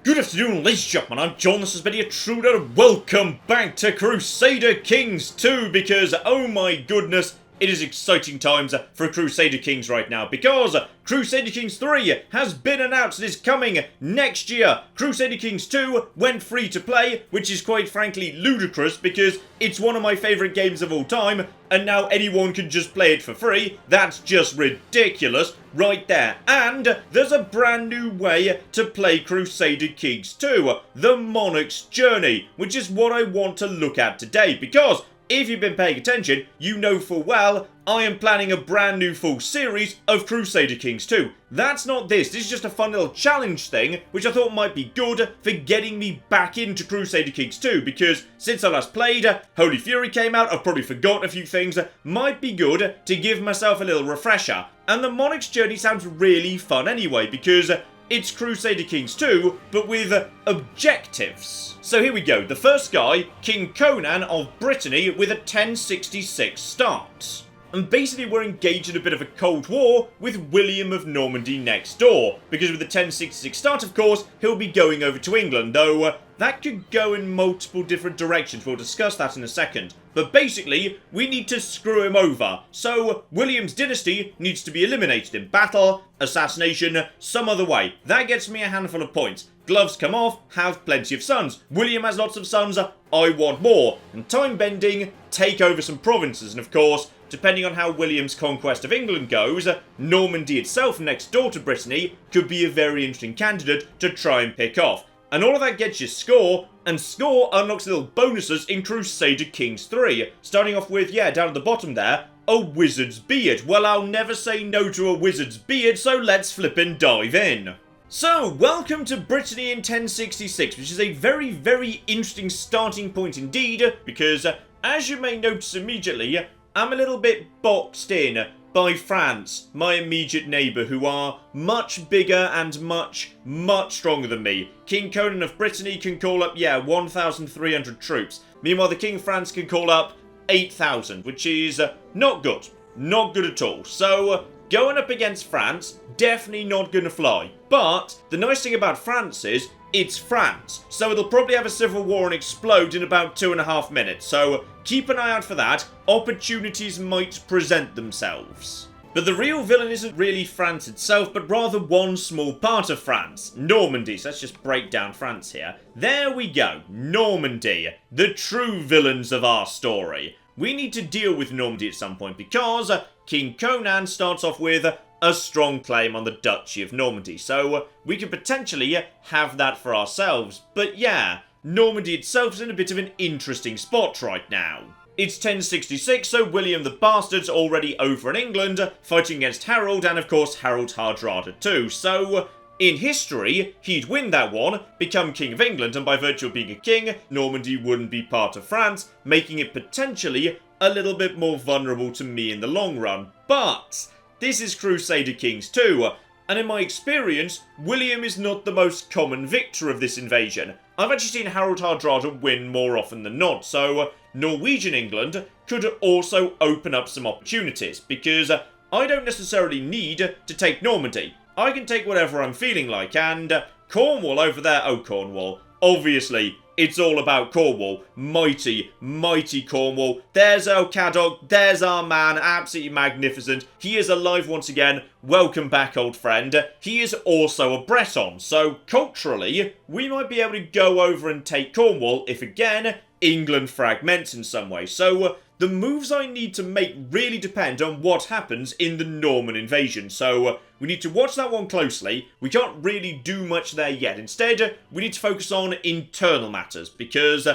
Good afternoon, ladies and gentlemen, I'm John, this is Brittany, and welcome back to Crusader Kings 2, because, oh my goodness, it is exciting times for Crusader Kings right now, because Crusader Kings 3 has been announced and is coming next year. Crusader Kings 2 went free to play, which is quite frankly ludicrous, because it's one of my favourite games of all time, and now anyone can just play it for free. That's just ridiculous right there. And there's a brand new way to play Crusader Kings 2, the Monarch's Journey, which is what I want to look at today, because if you've been paying attention, you know full well I am planning a brand new full series of Crusader Kings 2. That's not this is just a fun little challenge thing, which I thought might be good for getting me back into Crusader Kings 2, because since I last played, Holy Fury came out, I've probably forgotten a few things, might be good to give myself a little refresher. And the Monarch's Journey sounds really fun anyway, because it's Crusader Kings 2, but with objectives. So here we go. The first guy, King Conan of Brittany, with a 1066 start. And basically we're engaged in a bit of a Cold War with William of Normandy next door. Because with the 1066 start, of course, he'll be going over to England, though that could go in multiple different directions. We'll discuss that in a second. But basically, we need to screw him over. So, William's dynasty needs to be eliminated in battle, assassination, some other way. That gets me a handful of points. Gloves come off, have plenty of sons. William has lots of sons, I want more. And time bending, take over some provinces. And of course, depending on how William's conquest of England goes, Normandy itself next door to Brittany could be a very interesting candidate to try and pick off. And all of that gets you score, and score unlocks little bonuses in Crusader Kings 3. Starting off with, yeah, down at the bottom there, a wizard's beard. Well, I'll never say no to a wizard's beard, so let's flippin' dive in. So, welcome to Brittany in 1066, which is a very, very interesting starting point indeed, because, as you may notice immediately, I'm a little bit boxed in by France, my immediate neighbour, who are much bigger and much, much stronger than me. King Conan of Brittany can call up, 1,300 troops. Meanwhile, the King of France can call up 8,000, which is not good. Not good at all. So, going up against France, definitely not going to fly. But the nice thing about France is, it's France, so it'll probably have a civil war and explode in about 2.5 minutes, so keep an eye out for that. Opportunities might present themselves. But the real villain isn't really France itself, but rather one small part of France, Normandy. So let's just break down France here. There we go, Normandy, the true villains of our story. We need to deal with Normandy at some point, because King Conan starts off with a strong claim on the Duchy of Normandy, so we could potentially have that for ourselves. But yeah, Normandy itself is in a bit of an interesting spot right now. It's 1066, so William the Bastard's already over in England, fighting against Harold, and of course Harold Hardrada too, so in history, he'd win that one, become King of England, and by virtue of being a king, Normandy wouldn't be part of France, making it potentially a little bit more vulnerable to me in the long run. But this is Crusader Kings 2, and in my experience, William is not the most common victor of this invasion. I've actually seen Harold Hardrada win more often than not, so Norwegian England could also open up some opportunities, because I don't necessarily need to take Normandy. I can take whatever I'm feeling like, and Cornwall over there, oh Cornwall, obviously, it's all about Cornwall. Mighty, mighty Cornwall. There's El Cadog, there's our man, absolutely magnificent. He is alive once again. Welcome back, old friend. He is also a Breton, so culturally, we might be able to go over and take Cornwall if, again, England fragments in some way. So the moves I need to make really depend on what happens in the Norman invasion. So we need to watch that one closely. We can't really do much there yet. Instead, we need to focus on internal matters because,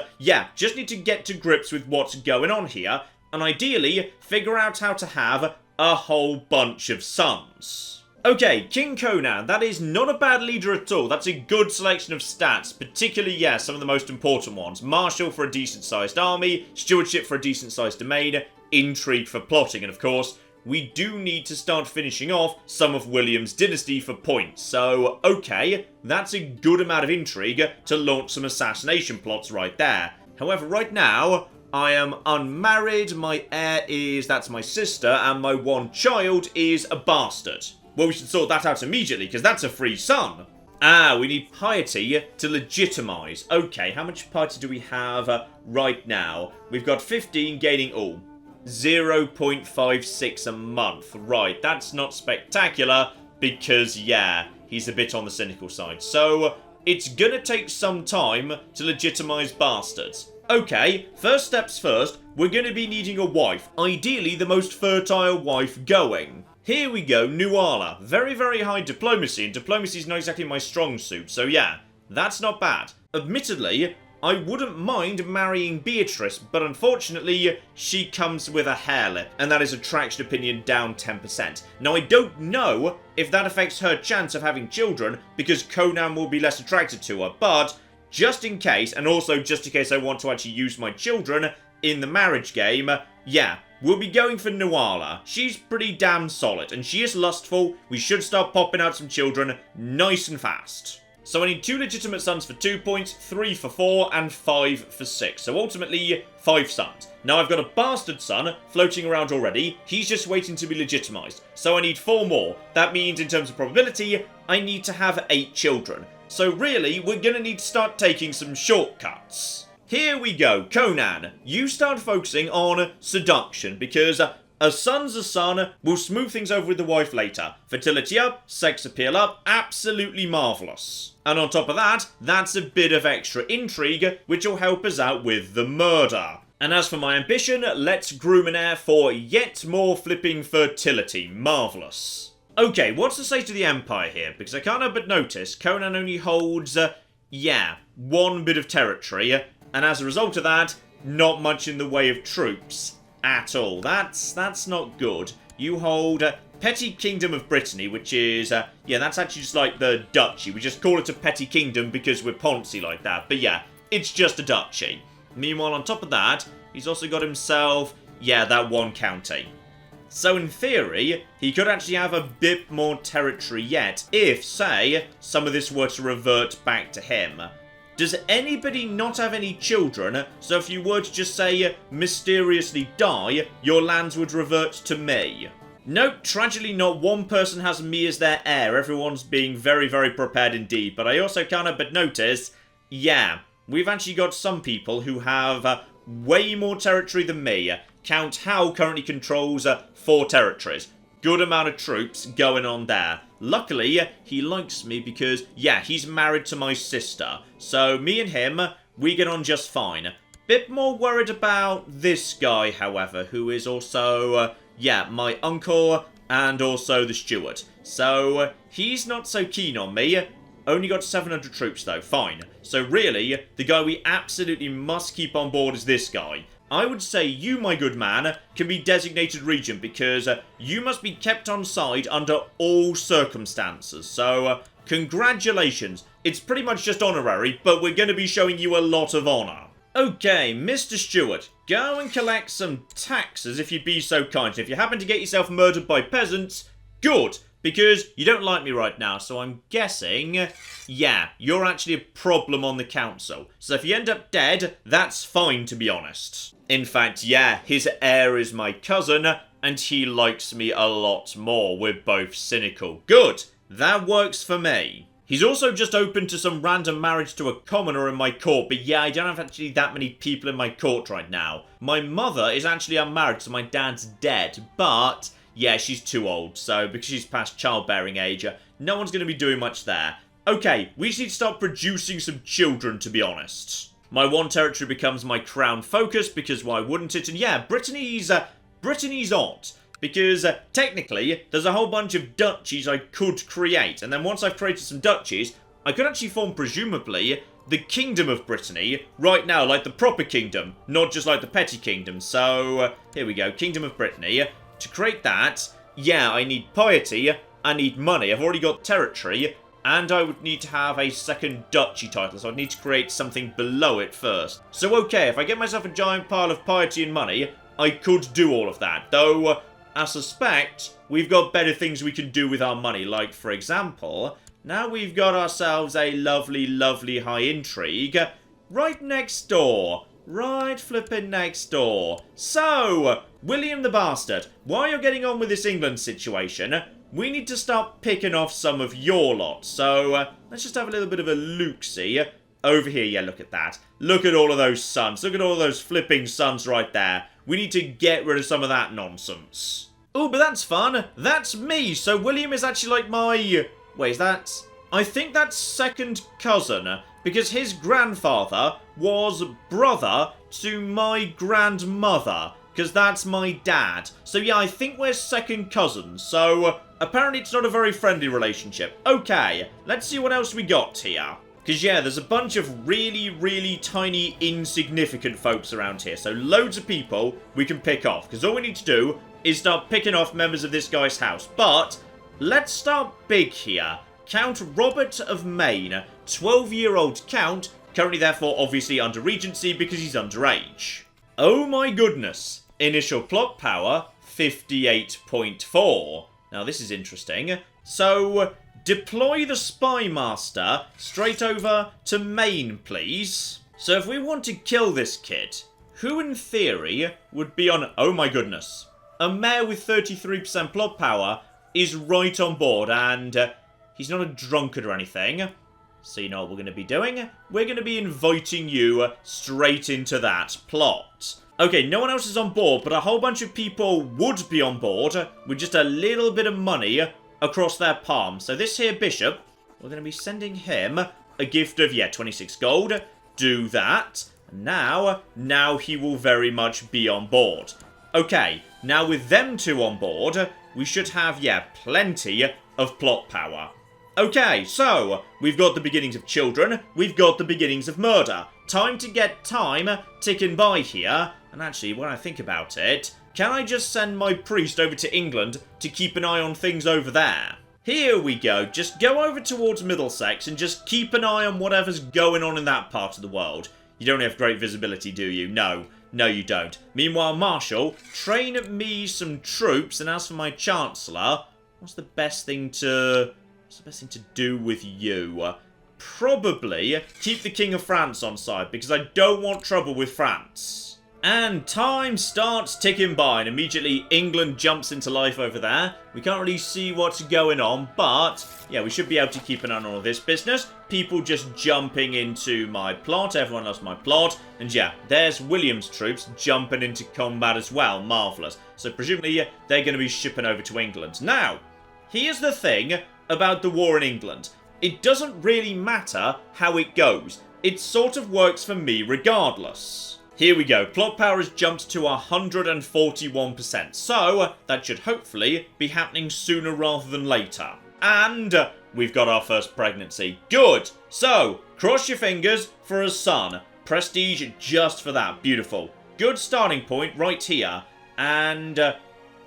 just need to get to grips with what's going on here and ideally figure out how to have a whole bunch of sons. Okay, King Conan, that is not a bad leader at all. That's a good selection of stats, particularly, some of the most important ones. Marshal for a decent-sized army, stewardship for a decent-sized domain, intrigue for plotting, and of course, we do need to start finishing off some of William's dynasty for points. So, okay, that's a good amount of intrigue to launch some assassination plots right there. However, right now, I am unmarried, my heir that's my sister, and my one child is a bastard. Well, we should sort that out immediately, because that's a free son. Ah, we need piety to legitimize. Okay, how much piety do we have right now? We've got 15 gaining all. 0.56 a month. Right, that's not spectacular because, yeah, he's a bit on the cynical side. So, it's gonna take some time to legitimize bastards. Okay, first steps first, we're gonna be needing a wife. Ideally, the most fertile wife going. Here we go, Nuala. Very, very high diplomacy, and diplomacy is not exactly my strong suit, so yeah, that's not bad. Admittedly, I wouldn't mind marrying Beatrice, but unfortunately, she comes with a hair lip, and that is a traction opinion down 10%. Now, I don't know if that affects her chance of having children, because Conan will be less attracted to her, but just in case, and also just in case I want to actually use my children in the marriage game, yeah, we'll be going for Nuala. She's pretty damn solid, and she is lustful. We should start popping out some children nice and fast. So I need 2 legitimate sons for 2 points, 3 for 4, and 5 for 6. So ultimately, 5 sons. Now I've got a bastard son floating around already. He's just waiting to be legitimized. So I need 4 more. That means in terms of probability, I need to have 8 children. So really, we're gonna need to start taking some shortcuts. Here we go, Conan. You start focusing on seduction because a son's a son. We'll smooth things over with the wife later. Fertility up, sex appeal up, absolutely marvellous. And on top of that, that's a bit of extra intrigue, which will help us out with the murder. And as for my ambition, let's groom an heir for yet more flipping fertility. Marvellous. Okay, what's to say to the Empire here? Because I can't help but notice Conan only holds, yeah, 1 bit of territory. And as a result of that, not much in the way of troops at all. That's not good. You hold Petty Kingdom of Brittany, which is, yeah, that's actually just like the duchy. We just call it a petty kingdom because we're poncy like that. But yeah, it's just a duchy. Meanwhile, on top of that, he's also got himself, yeah, that 1 county. So in theory, he could actually have a bit more territory yet if, say, some of this were to revert back to him. Does anybody not have any children, so if you were to just say, mysteriously die, your lands would revert to me? Nope, tragically not one person has me as their heir. Everyone's being very, very prepared indeed. But I also can't help but notice, yeah, we've actually got some people who have way more territory than me. Count Howe currently controls 4 territories. Good amount of troops going on there. Luckily, he likes me because, yeah, he's married to my sister. So, me and him, we get on just fine. Bit more worried about this guy, however, who is also, yeah, my uncle and also the steward. So, he's not so keen on me. Only got 700 troops, though. Fine. So, really, the guy we absolutely must keep on board is this guy. I would say you, my good man, can be designated regent because you must be kept on side under all circumstances. So, congratulations. It's pretty much just honorary, but we're going to be showing you a lot of honour. Okay, Mr. Stewart, go and collect some taxes if you'd be so kind. If you happen to get yourself murdered by peasants, good, because you don't like me right now, so I'm guessing, yeah, you're actually a problem on the council. So if you end up dead, that's fine, to be honest. In fact, yeah, his heir is my cousin, and he likes me a lot more. We're both cynical. Good, that works for me. He's also just open to some random marriage to a commoner in my court, but yeah, I don't have actually that many people in my court right now. My mother is actually unmarried, so my dad's dead, but yeah, she's too old, so because she's past childbearing age, no one's going to be doing much there. Okay, we just need to start producing some children, to be honest. My 1 territory becomes my crown focus, because why wouldn't it? And yeah, Brittany's odd. Because, technically, there's a whole bunch of duchies I could create. And then once I've created some duchies, I could actually form, presumably, the Kingdom of Brittany. Right now, like the proper kingdom, not just like the petty kingdom. So, here we go, Kingdom of Brittany. To create that, yeah, I need piety, I need money. I've already got territory, and I would need to have a second duchy title, so I'd need to create something below it first. So, okay, if I get myself a giant pile of piety and money, I could do all of that. Though, I suspect we've got better things we can do with our money. Like, for example, now we've got ourselves a lovely, lovely high intrigue right next door. Right flippin' next door. So, William the Bastard, while you're getting on with this England situation, we need to start picking off some of your lot. So, let's just have a little bit of a look-see. Over here, yeah, look at that. Look at all of those suns. Look at all those flipping suns right there. We need to get rid of some of that nonsense. Oh, but that's fun. That's me. So William is actually like my... Wait, is that... I think that's second cousin. Because his grandfather was brother to my grandmother. Because that's my dad. So yeah, I think we're second cousins. So apparently it's not a very friendly relationship. Okay, let's see what else we got here. Because, yeah, there's a bunch of really, really tiny, insignificant folks around here. So, loads of people we can pick off. Because all we need to do is start picking off members of this guy's house. But, let's start big here. Count Robert of Maine, 12-year-old count, currently therefore obviously under regency because he's underage. Oh my goodness. Initial plot power, 58.4. Now, this is interesting. So... deploy the Spy Master straight over to Maine, please. So if we want to kill this kid, who in theory would be on... Oh my goodness. A mayor with 33% plot power is right on board, and he's not a drunkard or anything. So you know what we're going to be doing? We're going to be inviting you straight into that plot. Okay, no one else is on board, but a whole bunch of people would be on board with just a little bit of money across their palm. So this here bishop, we're going to be sending him a gift of, yeah, 26 gold. Do that. Now he will very much be on board. Okay, now with them two on board, we should have, yeah, plenty of plot power. Okay, so we've got the beginnings of children. We've got the beginnings of murder. Time to get time ticking by here. And actually, when I think about it, can I just send my priest over to England to keep an eye on things over there? Here we go. Just go over towards Middlesex and just keep an eye on whatever's going on in that part of the world. You don't have great visibility, do you? No. No, you don't. Meanwhile, Marshal, train me some troops. And as for my Chancellor, what's the best thing to do with you? Probably keep the King of France on side, because I don't want trouble with France. And time starts ticking by, and immediately England jumps into life over there. We can't really see what's going on, but yeah, we should be able to keep an eye on all of this business. People just jumping into my plot. Everyone loves my plot. And yeah, there's William's troops jumping into combat as well. Marvellous. So presumably they're going to be shipping over to England. Now, here's the thing about the war in England. It doesn't really matter how it goes. It sort of works for me regardless. Here we go. Plot power has jumped to 141%. So, that should hopefully be happening sooner rather than later. And we've got our first pregnancy. Good. So, cross your fingers for a son. Prestige just for that. Beautiful. Good starting point right here. And,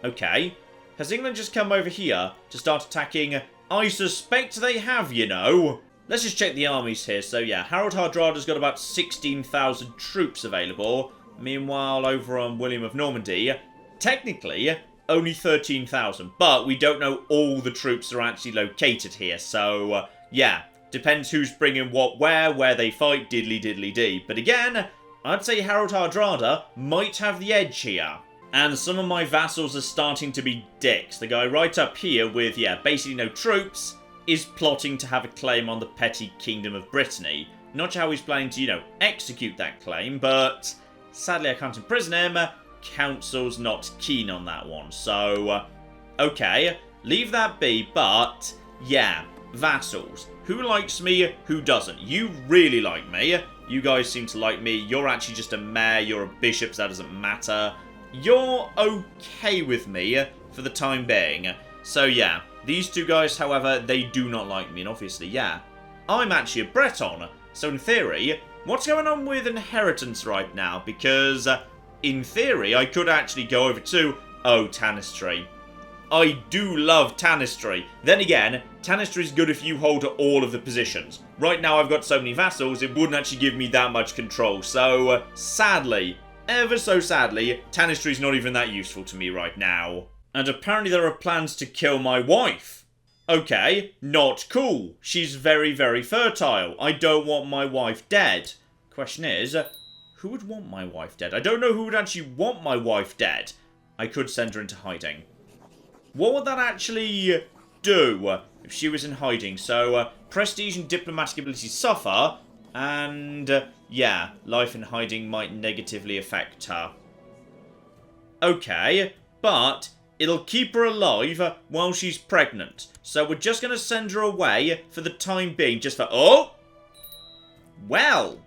okay. Has England just come over here to start attacking? I suspect they have, you know. Let's just check the armies here. So, yeah, Harold Hardrada's got about 16,000 troops available. Meanwhile, over on William of Normandy, technically, only 13,000. But we don't know all the troops are actually located here. So, yeah, depends who's bringing what where they fight, diddly-diddly-dee. But again, I'd say Harold Hardrada might have the edge here. And some of my vassals are starting to be dicks. The guy right up here with, yeah, basically no troops is plotting to have a claim on the petty kingdom of Brittany. Not sure how he's planning to, you know, execute that claim, but sadly I can't imprison him. Council's not keen on that one, so, okay, leave that be, but, yeah, vassals. Who likes me, who doesn't? You really like me. You guys seem to like me. You're actually just a mayor, you're a bishop, so that doesn't matter. You're okay with me for the time being. So, yeah. These two guys, however, they do not like me, and obviously, yeah, I'm actually a Breton, so in theory, what's going on with inheritance right now? Because, in theory, I could actually go over to, Tanistry. I do love Tanistry. Then again, Tanistry is good if you hold all of the positions. Right now, I've got so many vassals, it wouldn't actually give me that much control, so, sadly, ever so sadly, Tanistry is not even that useful to me right now. And apparently there are plans to kill my wife. Okay, not cool. She's very, very fertile. I don't want my wife dead. Question is, who would want my wife dead? I don't know who would actually want my wife dead. I could send her into hiding. What would that actually do if she was in hiding? So, prestige and diplomatic abilities suffer, and, yeah, life in hiding might negatively affect her. Okay, but it'll keep her alive while she's pregnant. So we're just going to send her away for the time being, just for... Oh! Well,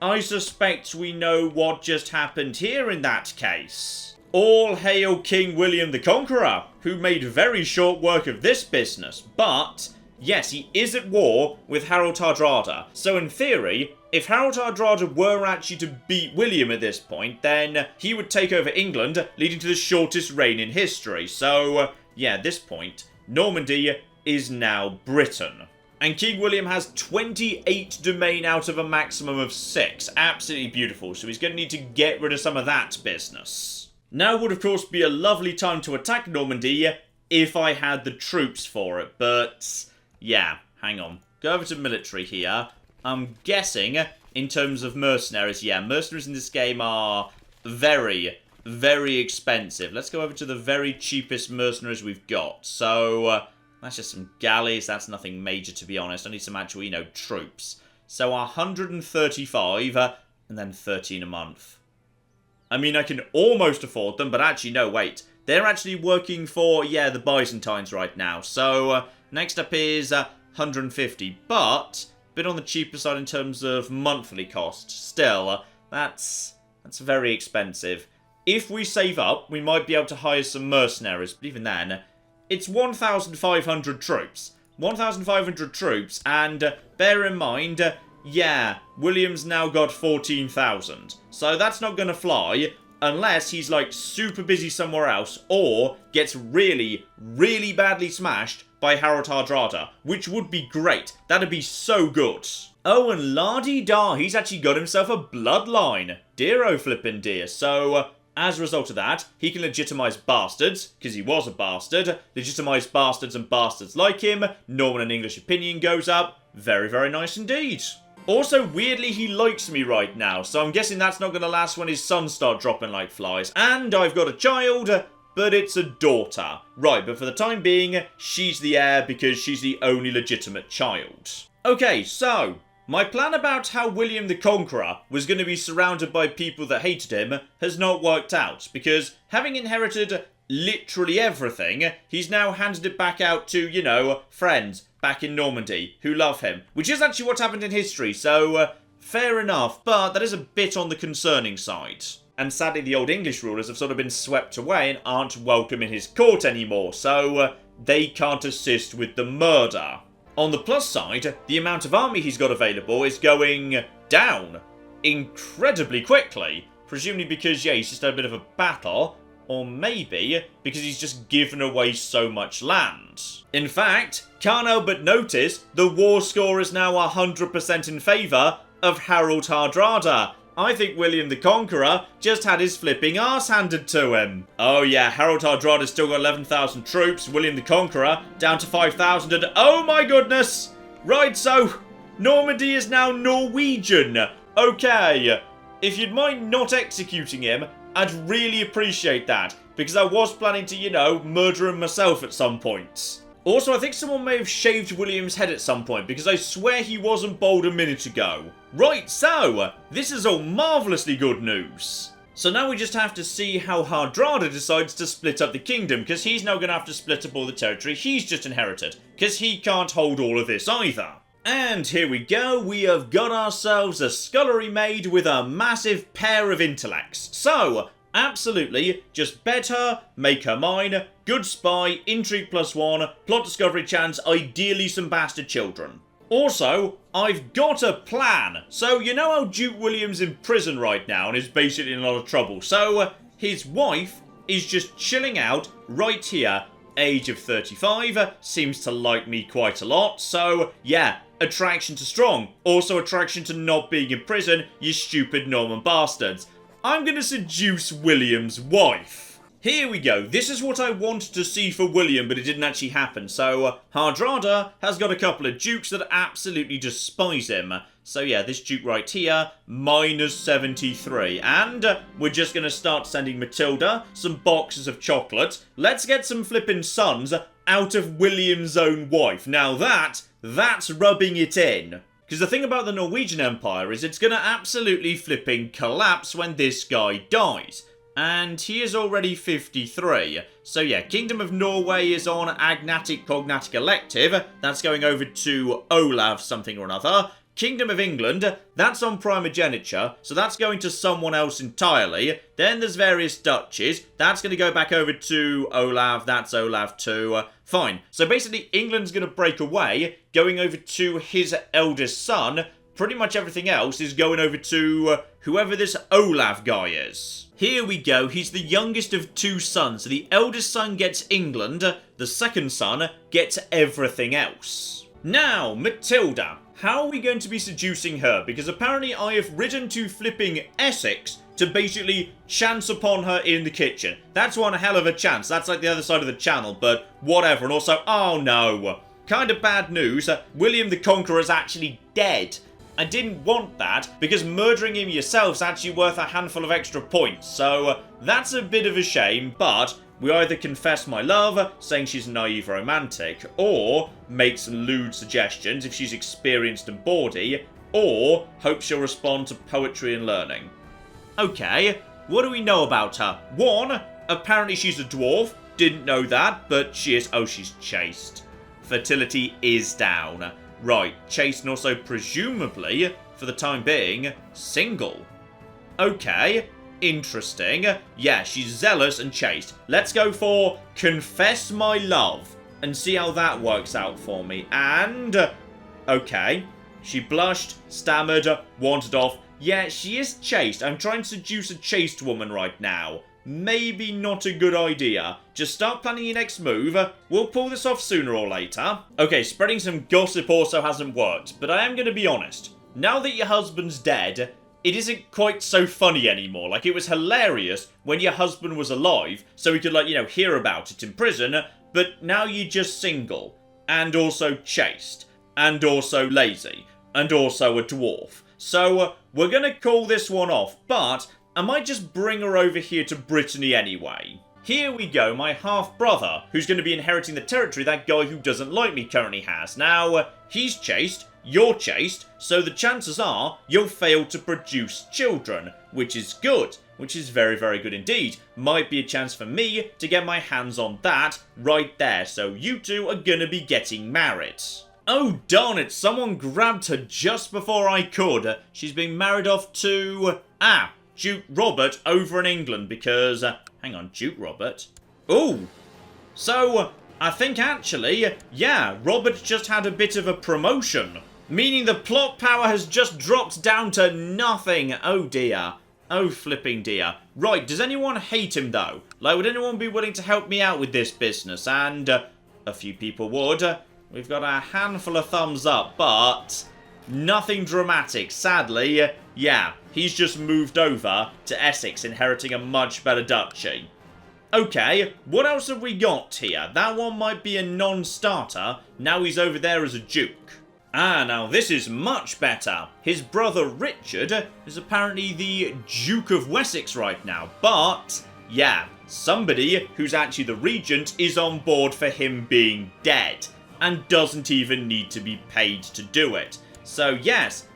I suspect we know what just happened here in that case. All hail King William the Conqueror, who made very short work of this business, but... yes, he is at war with Harold Hardrada. So in theory, if Harold Hardrada were actually to beat William at this point, then he would take over England, leading to the shortest reign in history. So, yeah, at this point, Normandy is now Britain. And King William has 28 domain out of a maximum of 6. Absolutely beautiful. So he's going to need to get rid of some of that business. Now would, of course, be a lovely time to attack Normandy if I had the troops for it. But, yeah, hang on. Go over to military here. I'm guessing, in terms of mercenaries, yeah, mercenaries in this game are very, very expensive. Let's go over to the very cheapest mercenaries we've got. So, that's just some galleys. That's nothing major, to be honest. I need some actual, troops. So, 135, and then 13 a month. I mean, I can almost afford them, but actually, no, wait. They're actually working for, yeah, the Byzantines right now. So, next up is 150, but... bit on the cheaper side in terms of monthly cost. Still, that's very expensive. If we save up, we might be able to hire some mercenaries, but even then, it's 1,500 troops. 1,500 troops, and bear in mind, yeah, William's now got 14,000. So that's not going to fly, unless he's, like, super busy somewhere else, or gets really, really badly smashed by Harold Hardrada, which would be great. That'd be so good. Oh, and la-di-da, he's actually got himself a bloodline. Dear flippin' dear. So, as a result of that, he can legitimize bastards, because he was a bastard, legitimize bastards and bastards like him, Norman and English opinion goes up. Very, very nice indeed. Also, weirdly, he likes me right now, so I'm guessing that's not going to last when his sons start dropping like flies. And I've got a child, but it's a daughter. Right, but for the time being, she's the heir because she's the only legitimate child. Okay, so, my plan about how William the Conqueror was going to be surrounded by people that hated him has not worked out, because having inherited literally everything, he's now handed it back out to, friends back in Normandy who love him, which is actually what happened in history, so fair enough, but that is a bit on the concerning side. And sadly, the old English rulers have sort of been swept away and aren't welcome in his court anymore, so they can't assist with the murder. On the plus side, the amount of army he's got available is going down incredibly quickly. Presumably because, yeah, he's just had a bit of a battle, or maybe because he's just given away so much land. In fact, can't help but notice the war score is now 100% in favour of Harold Hardrada. I think William the Conqueror just had his flipping arse handed to him. Oh yeah, Harold Hardrada's still got 11,000 troops, William the Conqueror down to 5,000, and oh my goodness! Right, so, Normandy is now Norwegian. Okay, if you'd mind not executing him, I'd really appreciate that, because I was planning to, murder him myself at some point. Also, I think someone may have shaved William's head at some point, because I swear he wasn't bald a minute ago. Right, so, this is all marvellously good news. So now we just have to see how Hardrada decides to split up the kingdom, because he's now going to have to split up all the territory he's just inherited, because he can't hold all of this either. And here we go, we have got ourselves a scullery maid with a massive pair of intellects. So, absolutely, just bed her, make her mine, good spy, intrigue +1, plot discovery chance, ideally some bastard children. Also, I've got a plan. So, you know how Duke William's in prison right now and is basically in a lot of trouble. So, his wife is just chilling out right here. Age of 35, seems to like me quite a lot. So, yeah, attraction to strong. Also attraction to not being in prison, you stupid Norman bastards. I'm going to seduce William's wife. Here we go. This is what I wanted to see for William, but it didn't actually happen. So, Hardrada has got a couple of dukes that absolutely despise him. So yeah, this duke right here, minus 73. And we're just going to start sending Matilda some boxes of chocolate. Let's get some flippin' sons out of William's own wife. Now that's rubbing it in. Because the thing about the Norwegian Empire is it's going to absolutely flipping collapse when this guy dies. And he is already 53. So yeah, Kingdom of Norway is on Agnatic Cognatic Elective. That's going over to Olav something or another. Kingdom of England, that's on primogeniture, so that's going to someone else entirely. Then there's various duchies. That's going to go back over to Olav. That's Olav too. Fine. So basically, England's going to break away, going over to his eldest son. Pretty much everything else is going over to whoever this Olav guy is. Here we go. He's the youngest of two sons. So the eldest son gets England. The second son gets everything else. Now, Matilda. How are we going to be seducing her? Because apparently I have ridden to flipping Essex to basically chance upon her in the kitchen. That's one hell of a chance. That's like the other side of the channel, but whatever. And also, oh no. Kind of bad news. William the Conqueror is actually dead. I didn't want that, because murdering him yourself is actually worth a handful of extra points. So that's a bit of a shame, but we either confess my love, saying she's a naive romantic, or make some lewd suggestions if she's experienced and bawdy, or hope she'll respond to poetry and learning. Okay, what do we know about her? 1, apparently she's a dwarf. Didn't know that, but she is... oh, she's chaste. Fertility is down. Right, chaste and also presumably, for the time being, single. Okay, interesting. Yeah, she's zealous and chaste. Let's go for confess my love and see how that works out for me. And, okay, she blushed, stammered, wandered off. Yeah, she is chaste. I'm trying to seduce a chaste woman right now. Maybe not a good idea. Just start planning your next move. We'll pull this off sooner or later. Okay, spreading some gossip also hasn't worked, but I am going to be honest. Now that your husband's dead, it isn't quite so funny anymore. Like, it was hilarious when your husband was alive, so we could, like, you know, hear about it in prison, but now you're just single, and also chaste, and also lazy, and also a dwarf. So, we're going to call this one off, but I might just bring her over here to Brittany anyway. Here we go, my half-brother, who's going to be inheriting the territory that guy who doesn't like me currently has. Now, he's chaste, you're chaste, so the chances are you'll fail to produce children, which is good, which is very, very good indeed. Might be a chance for me to get my hands on that right there, so you two are going to be getting married. Oh, darn it, someone grabbed her just before I could. She's been married off to... Duke Robert over in England because... hang on, Duke Robert? Ooh! So, I think actually, yeah, Robert's just had a bit of a promotion. Meaning the plot power has just dropped down to nothing. Oh dear. Oh flipping dear. Right, does anyone hate him though? Like, would anyone be willing to help me out with this business? And a few people would. We've got a handful of thumbs up, but... nothing dramatic. Sadly, yeah, he's just moved over to Essex, inheriting a much better duchy. Okay, what else have we got here? That one might be a non-starter. Now he's over there as a duke. Now this is much better. His brother Richard is apparently the Duke of Wessex right now. But, yeah, somebody who's actually the regent is on board for him being dead. And doesn't even need to be paid to do it. So yes,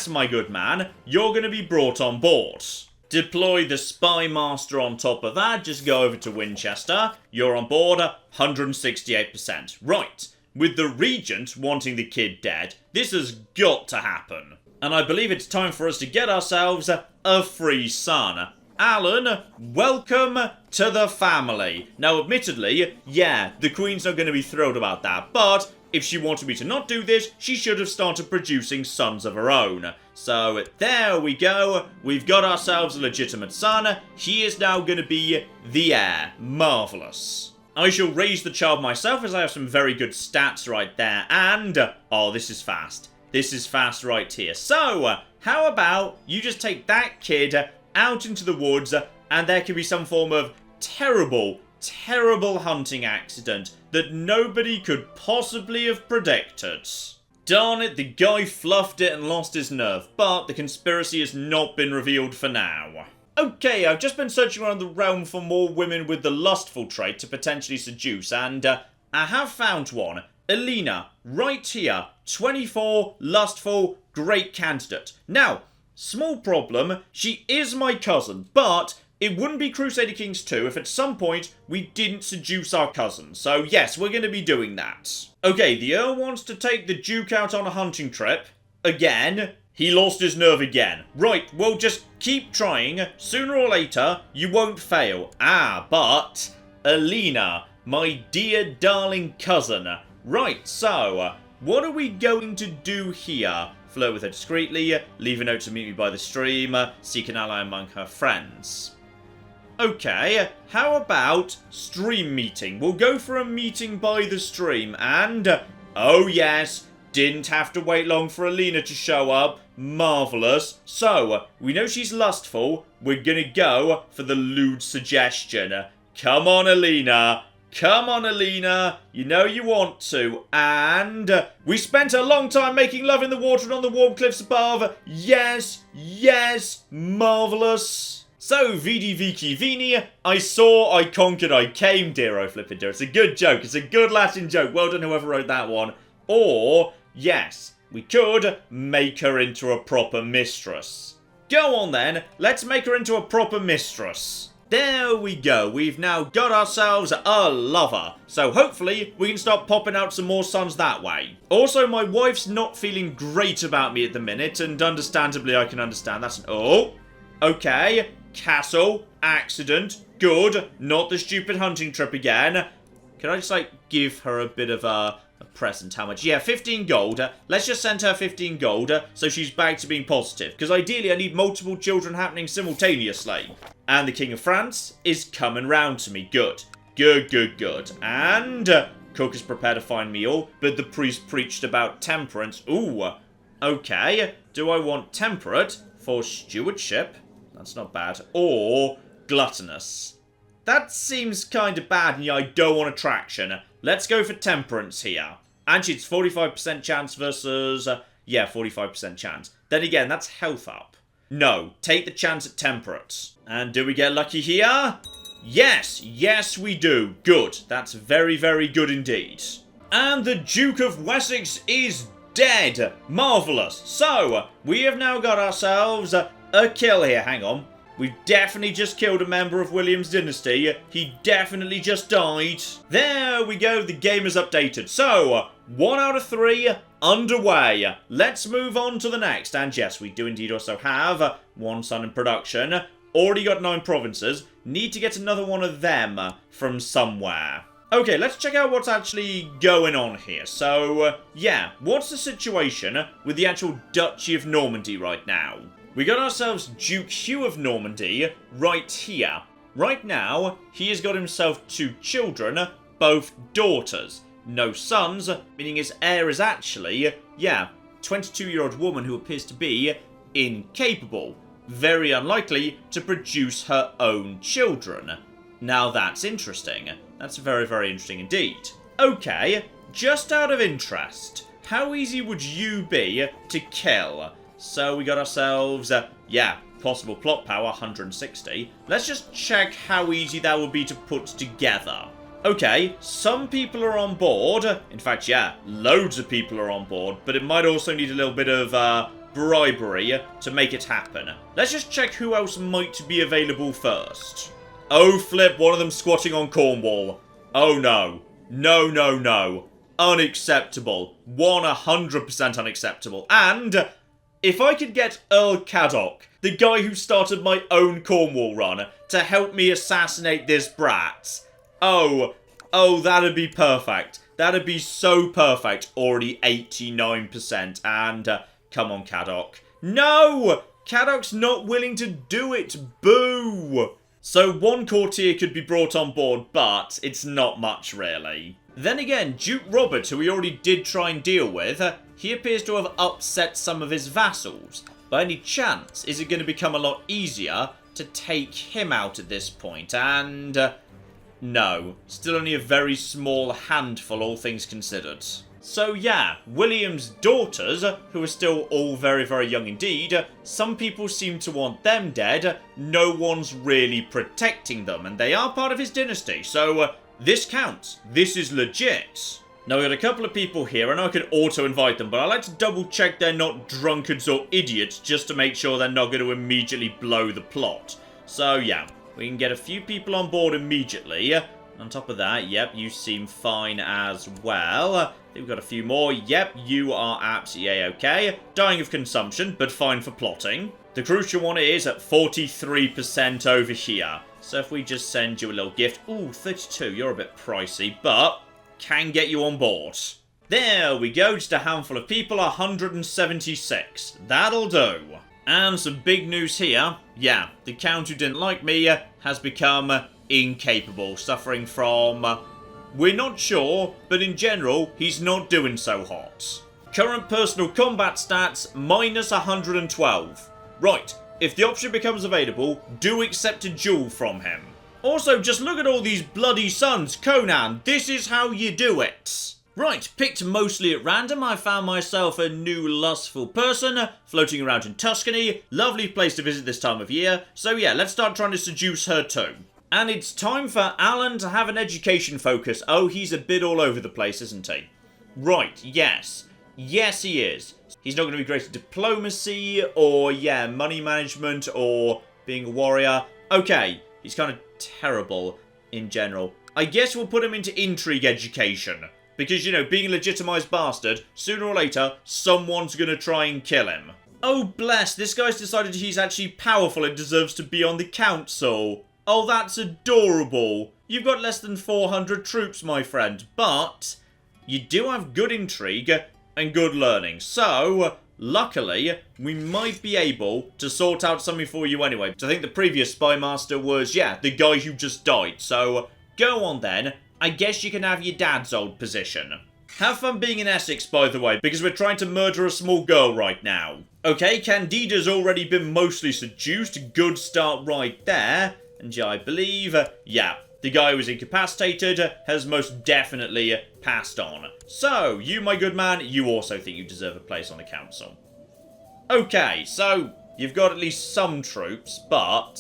my good man, you're going to be brought on board. Deploy the Spy Master on top of that, just go over to Winchester. You're on board, 168%. Right, with the Regent wanting the kid dead, this has got to happen. And I believe it's time for us to get ourselves a free son. Alan, welcome to the family. Now, admittedly, yeah, the Queen's not going to be thrilled about that, but... if she wanted me to not do this, she should have started producing sons of her own. So, there we go. We've got ourselves a legitimate son. He is now going to be the heir. Marvellous. I shall raise the child myself as I have some very good stats right there. And, oh, this is fast. This is fast right here. So, how about you just take that kid out into the woods and there can be some form of terrible hunting accident that nobody could possibly have predicted. Darn it, the guy fluffed it and lost his nerve, but the conspiracy has not been revealed for now. Okay, I've just been searching around the realm for more women with the lustful trait to potentially seduce, and I have found one. Alina, right here, 24, lustful, great candidate. Now, small problem, she is my cousin, but it wouldn't be Crusader Kings 2 if at some point we didn't seduce our cousin. So yes, we're going to be doing that. Okay, the Earl wants to take the Duke out on a hunting trip. Again. He lost his nerve again. Right, well just keep trying. Sooner or later, you won't fail. But Alina, my dear darling cousin. Right, so what are we going to do here? Flirt with her discreetly, leave a note to meet me by the stream, seek an ally among her friends. Okay, how about stream meeting? We'll go for a meeting by the stream, and oh yes, didn't have to wait long for Alina to show up. Marvellous. So, we know she's lustful. We're gonna go for the lewd suggestion. Come on, Alina. Come on, Alina. You know you want to. And we spent a long time making love in the water and on the warm cliffs above. Yes, yes, marvellous. So, Vidi Vici Vini, I saw, I conquered, I came, dear oh flippin' dear. It's a good joke. It's a good Latin joke. Well done whoever wrote that one. Or, yes, we could make her into a proper mistress. Go on then, let's make her into a proper mistress. There we go, we've now got ourselves a lover. So hopefully we can start popping out some more sons that way. Also, my wife's not feeling great about me at the minute, and understandably I can understand that's oh, okay, castle, accident, good, not the stupid hunting trip again. Can I just like give her a bit of a present? How much? Yeah, 15 gold. Let's just send her 15 gold so she's back to being positive. Because ideally I need multiple children happening simultaneously. And the King of France is coming round to me. Good. Good, good, good. And cook has prepared a fine meal, but the priest preached about temperance. Ooh. Okay. Do I want temperate for stewardship? That's not bad. Or gluttonous. That seems kind of bad, and yeah, I don't want attraction. Let's go for temperance here. And it's 45% chance versus... yeah, 45% chance. Then again, that's health up. No, take the chance at temperate. And do we get lucky here? Yes, yes we do. Good. That's very, very good indeed. And the Duke of Wessex is dead. Marvellous. So, we have now got ourselves a kill here. Hang on. We've definitely just killed a member of William's dynasty. He definitely just died. There we go. The game is updated. So, 1 out of 3 underway. Let's move on to the next. And yes, we do indeed also have 1 son in production. Already got 9 provinces. Need to get another one of them from somewhere. Okay, let's check out what's actually going on here. So, yeah, what's the situation with the actual Duchy of Normandy right now? We got ourselves Duke Hugh of Normandy right here. Right now, he has got himself 2 children, both daughters. No sons, meaning his heir is actually, yeah, 22-year-old woman who appears to be incapable. Very unlikely to produce her own children. Now that's interesting. That's very, very interesting indeed. Okay, just out of interest, how easy would you be to kill? So we got ourselves, yeah, possible plot power, 160. Let's just check how easy that would be to put together. Okay, some people are on board. In fact, yeah, loads of people are on board. But it might also need a little bit of bribery to make it happen. Let's just check who else might be available first. Oh, flip, one of them squatting on Cornwall. Oh, no. No, no, no. Unacceptable. 100% unacceptable. And if I could get Earl Caddock, the guy who started my own Cornwall run, to help me assassinate this brat. Oh, that'd be perfect. That'd be so perfect. Already 89%. And, come on, Caddock. No! Caddock's not willing to do it. Boo! So 1 courtier could be brought on board, but it's not much, really. Then again, Duke Robert, who we already did try and deal with, he appears to have upset some of his vassals. By any chance, is it going to become a lot easier to take him out at this point? And no, still only a very small handful, all things considered. So yeah, William's daughters, who are still all very, very young indeed, some people seem to want them dead, no one's really protecting them, and they are part of his dynasty, so this counts. This is legit. Now, we've got a couple of people here, and I can auto-invite them, but I like to double-check they're not drunkards or idiots, just to make sure they're not going to immediately blow the plot. So, yeah, we can get a few people on board immediately. On top of that, yep, you seem fine as well. I think we've got a few more. Yep, you are absolutely A-okay. Dying of consumption, but fine for plotting. The crucial one is at 43% over here. So if we just send you a little gift. Ooh, 32, you're a bit pricey, but can get you on board. There we go, just a handful of people, 176. That'll do. And some big news here. Yeah, the Count who didn't like me has become incapable, suffering from... we're not sure, but in general, he's not doing so hot. Current personal combat stats, minus 112. Right, if the option becomes available, do accept a duel from him. Also, just look at all these bloody sons, Conan, this is how you do it. Right, picked mostly at random, I found myself a new lustful person floating around in Tuscany. Lovely place to visit this time of year. So yeah, let's start trying to seduce her too. And it's time for Alan to have an education focus. Oh, he's a bit all over the place, isn't he? Right, yes. Yes, he is. He's not going to be great at diplomacy, or, yeah, money management, or being a warrior. Okay, he's kind of terrible in general. I guess we'll put him into intrigue education. Because, you know, being a legitimized bastard, sooner or later, someone's going to try and kill him. Oh, bless, this guy's decided he's actually powerful and deserves to be on the council. Oh, that's adorable. You've got less than 400 troops, my friend, but you do have good intrigue and good learning. So, luckily, we might be able to sort out something for you anyway. I think the previous spy master was, yeah, the guy who just died. So, go on then. I guess you can have your dad's old position. Have fun being in Essex, by the way, because we're trying to murder a small girl right now. Okay, Candida's already been mostly seduced. Good start right there. And yeah, I believe, yeah, the guy who was incapacitated has most definitely passed on. So, you, my good man, you also think you deserve a place on the council. Okay, so, you've got at least some troops, but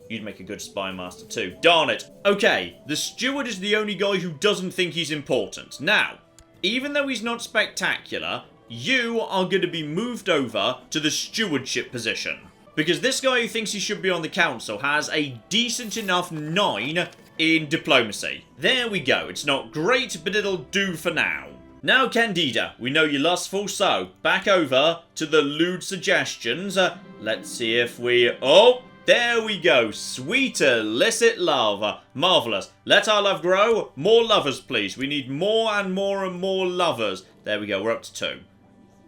you'd make a good spy master too. Darn it. Okay, the steward is the only guy who doesn't think he's important. Now, even though he's not spectacular, you are going to be moved over to the stewardship position. Because this guy who thinks he should be on the council has a decent enough 9 in diplomacy. There we go. It's not great, but it'll do for now. Now, Candida, we know you're lustful, so back over to the lewd suggestions. Let's see if we... Oh, there we go. Sweet illicit love. Marvellous. Let our love grow. More lovers, please. We need more and more and more lovers. There we go. We're up to 2.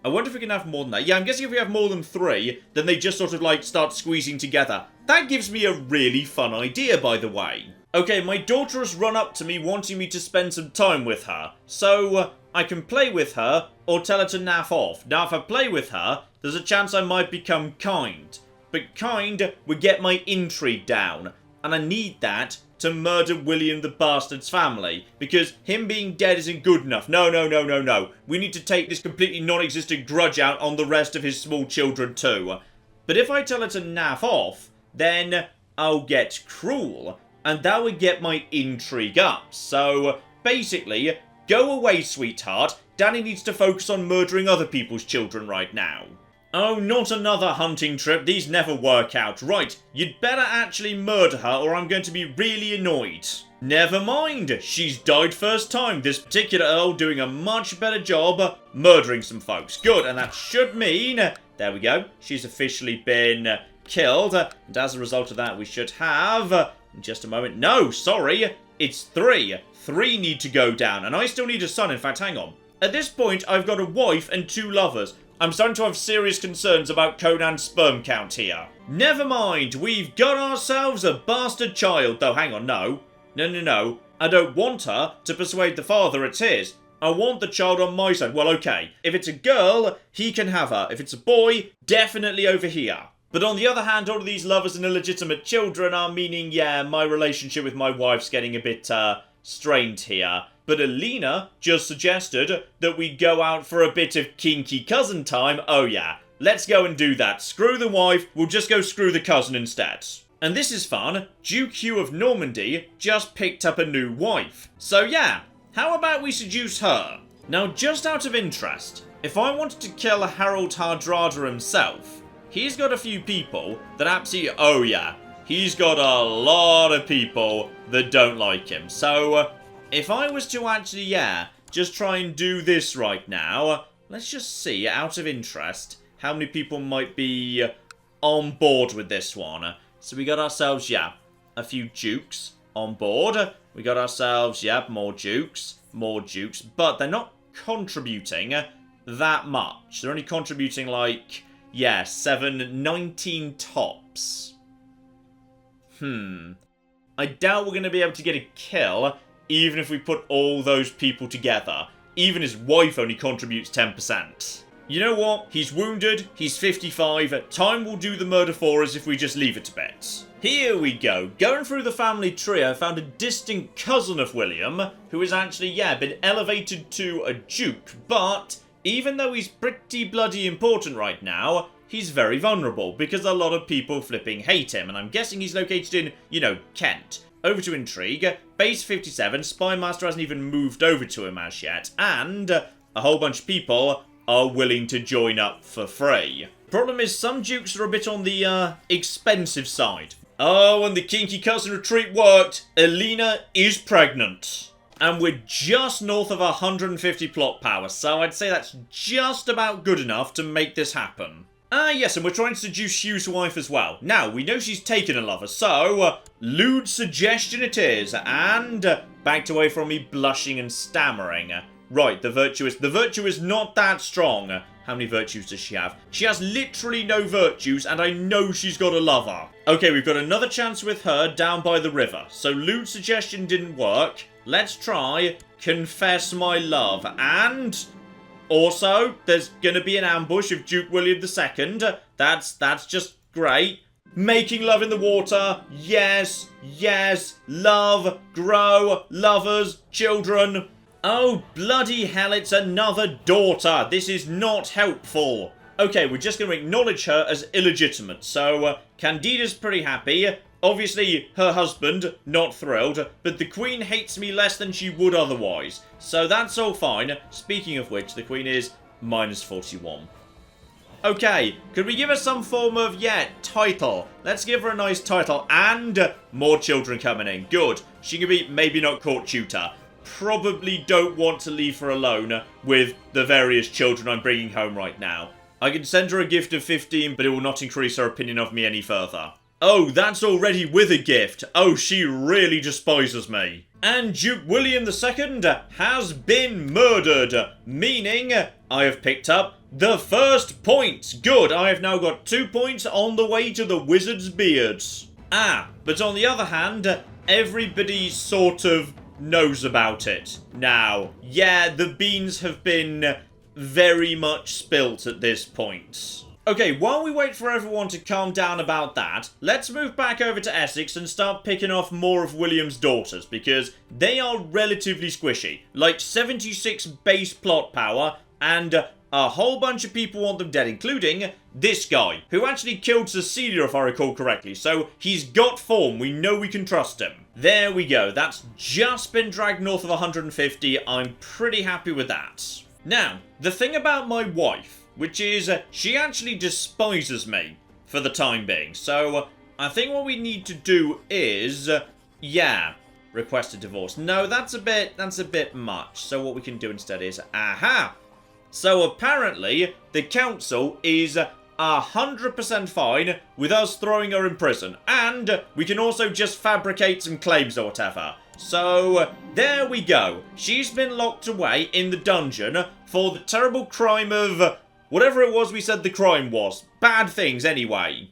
I wonder if we can have more than that. Yeah, I'm guessing if we have more than 3, then they just sort of, like, start squeezing together. That gives me a really fun idea, by the way. Okay, my daughter has run up to me wanting me to spend some time with her. So, I can play with her, or tell her to naff off. Now, if I play with her, there's a chance I might become kind. But kind would get my intrigue down. And I need that to murder William the Bastard's family. Because him being dead isn't good enough. No, no, no, no, no. We need to take this completely non-existent grudge out on the rest of his small children too. But if I tell her to naff off, then I'll get cruel. And that would get my intrigue up. So, basically, go away, sweetheart. Danny needs to focus on murdering other people's children right now. Oh, not another hunting trip. These never work out. Right, you'd better actually murder her or I'm going to be really annoyed. Never mind. She's died first time. This particular Earl doing a much better job murdering some folks. Good, and that should mean... There we go. She's officially been killed. And as a result of that, we should have... In just a moment. No, sorry. It's 3. 3 need to go down. And I still need a son. In fact, hang on. At this point, I've got a wife and 2 lovers. I'm starting to have serious concerns about Conan's sperm count here. Never mind, we've got ourselves a bastard child. Though, hang on, no. No. I don't want her to persuade the father it's his. I want the child on my side. Well, okay. If it's a girl, he can have her. If it's a boy, definitely over here. But on the other hand, all of these lovers and illegitimate children are meaning, yeah, my relationship with my wife's getting a bit, strained here. but Alina just suggested that we go out for a bit of kinky cousin time. Oh yeah, let's go and do that. Screw the wife, we'll just go screw the cousin instead. And this is fun, Duke Hugh of Normandy just picked up a new wife. So yeah, how about we seduce her? Now just out of interest, if I wanted to kill Harold Hardrada himself, he's got a few people that absolutely, oh yeah, he's got a lot of people that don't like him. So, if I was to actually, yeah, just try and do this right now, let's just see, out of interest, how many people might be on board with this one. So we got ourselves, yeah, a few dukes on board. We got ourselves, yeah, more dukes, but they're not contributing that much. They're only contributing like, yeah, 19 tops. I doubt we're going to be able to get a kill, even if we put all those people together. Even his wife only contributes 10%. You know what? He's wounded, he's 55, time will do the murder for us if we just leave it a bit. Here we go. Going through the family tree, I found a distant cousin of William, who has actually, yeah, been elevated to a duke, but even though he's pretty bloody important right now, he's very vulnerable, because a lot of people flipping hate him, and I'm guessing he's located in, you know, Kent. Over to Intrigue, base 57, Spymaster hasn't even moved over to him as yet, and a whole bunch of people are willing to join up for free. Problem is, some dukes are a bit on the, expensive side. Oh, and the kinky cousin retreat worked. Alina is pregnant. And we're just north of 150 plot power, so I'd say that's just about good enough to make this happen. Yes, and we're trying to seduce Hugh's wife as well. Now, we know she's taken a lover, so lewd suggestion it is. And backed away from me blushing and stammering. Right, the virtue is not that strong. How many virtues does she have? She has literally no virtues, and I know she's got a lover. Okay, we've got another chance with her down by the river. So lewd suggestion didn't work. Let's try confess my love. And also, there's gonna be an ambush of Duke William II. That's just great. Making love in the water. Yes, yes. Love, grow, lovers, children. Oh, bloody hell, it's another daughter. This is not helpful. Okay, we're just going to acknowledge her as illegitimate. So, Candida's pretty happy. Obviously, her husband, not thrilled. But the Queen hates me less than she would otherwise. So that's all fine. Speaking of which, the Queen is -41. Okay, could we give her some form of, yeah, title? Let's give her a nice title. And more children coming in. Good. She can be maybe not court tutor. Probably don't want to leave her alone with the various children I'm bringing home right now. I can send her a gift of 15, but it will not increase her opinion of me any further. Oh, that's already with a gift. Oh, she really despises me. And Duke William II has been murdered, meaning I have picked up the first point. Good, I have now got 2 points on the way to the wizard's beards. But on the other hand, everybody sort of knows about it now. Yeah, the beans have been very much spilt at this point. Okay, while we wait for everyone to calm down about that, let's move back over to Essex and start picking off more of William's daughters, because they are relatively squishy. Like 76 base plot power, and a whole bunch of people want them dead, including this guy, who actually killed Cecilia if I recall correctly, so he's got form, we know we can trust him. There we go, that's just been dragged north of 150, I'm pretty happy with that. Now, the thing about my wife, which is she actually despises me for the time being, so I think what we need to do is, yeah, request a divorce. No, that's a bit much, so what we can do instead is, so apparently, the council is 100% fine with us throwing her in prison. And we can also just fabricate some claims or whatever. So, there we go. She's been locked away in the dungeon for the terrible crime of whatever it was we said the crime was. Bad things, anyway.